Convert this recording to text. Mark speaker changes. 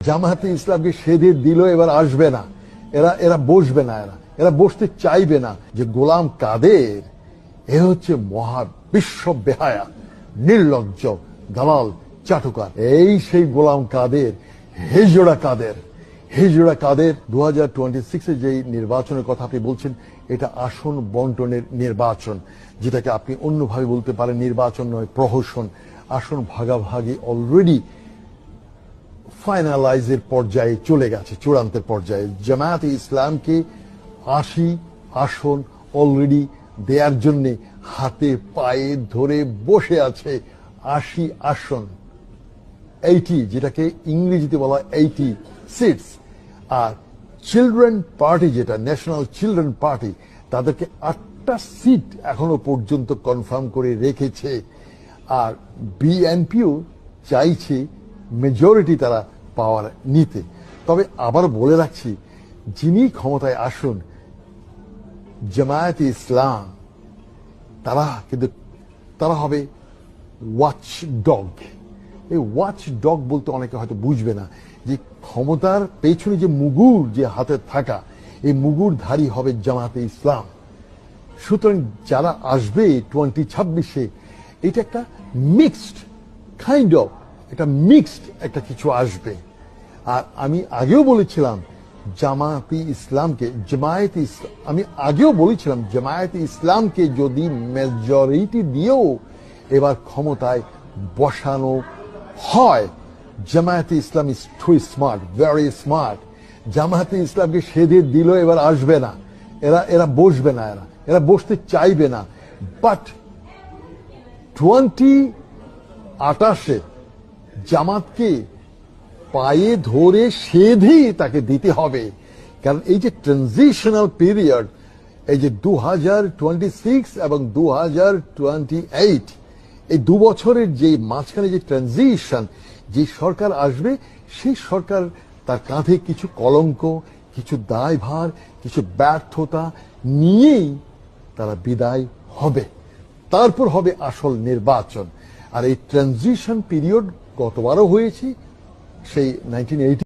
Speaker 1: জামায়াতে ইসলামকে সেধে দিল, এবার আসবে না, এরা বসবে না, এরা বসতে চাইবে না। যে গোলাম কাদের এ হচ্ছে মহা বিশ্ব বেহায়া, নির্লজ্জ, দালাল, চাটুকার। এই সেই গোলাম কাদের, হিজড়া কাদের। 2026-এ যে নির্বাচনের কথা আপনি বলছেন, এটা আসন বন্টনের নির্বাচন, যেটাকে আপনি অন্যভাবে বলতে পারেন নির্বাচন নয়, প্রহসন। আসন ভাগাভাগি অলরেডি ফাইনালাইজের পর্যায়ে চলে গেছে, চূড়ান্তের পর্যায়ে। জামায়াতে ইসলামকে 80 আসন অলরেডি দেওয়ার জন্য হাতে পায়ে ধরে বসে আছে। 80 আসন, 80, যেটাকে ইংরেজিতে বলা 80 সিটস। আর চিলড্রেন পার্টি, যেটা ন্যাশনাল চিলড্রেন পার্টি, তাদেরকে 8টা সিট এখনো পর্যন্ত কনফার্ম করে রেখেছে। আর বিএনপিও চাইছে মেজরিটি তারা পাওয়ার নিতে। তবে আবার বলে রাখছি, যিনি ক্ষমতায় আসুন, জামায়াতে ইসলাম তারা হবে ওয়াচ ডগ। এই ওয়াচ ডগ বলতে অনেকে হয়তো বুঝবে না যে ক্ষমতার পেছনে যে মুগুর যে হাতে থাকা, এই মুগুরধারী হবে জামায়াতে ইসলাম। সুতরাং যারা আসবে 2026-এ, এটা একটা মিক্সড কাইন্ড অফ, একটা মিক্সড একটা কিছু আসবে। আর আমি আগেও বলেছিলাম জামায়াতে ইসলামকে যদি মেজরিটি দিয়েও এবার ক্ষমতায় বসানো হয়, Jamaate Islam is too smart, very smart. Jamaate ইসলামকে সেধে দিল, এবার আসবে না, এরা বসবে না, এরা বসতে চাইবে না। বাট 2028-এ জামাতকে পায়ে ধরে সেধেই তাকে দিতে হবে। কারণ এই যে ট্রানজিশনাল পিরিয়ড, এই যে 2026 এবং 2028, এই 2 বছরের যে মাঝখানে যে ট্রানজিশন, যে সরকার আসবে, সেই সরকার তার কাঁধে কিছু কলঙ্ক, কিছু দায়ভার, কিছু ব্যর্থতা নিয়েই তারা বিদায় হবে। তারপর হবে আসল নির্বাচন। আর এই ট্রানজিশন পিরিয়ড গতবারও হয়েছে, সেই 1980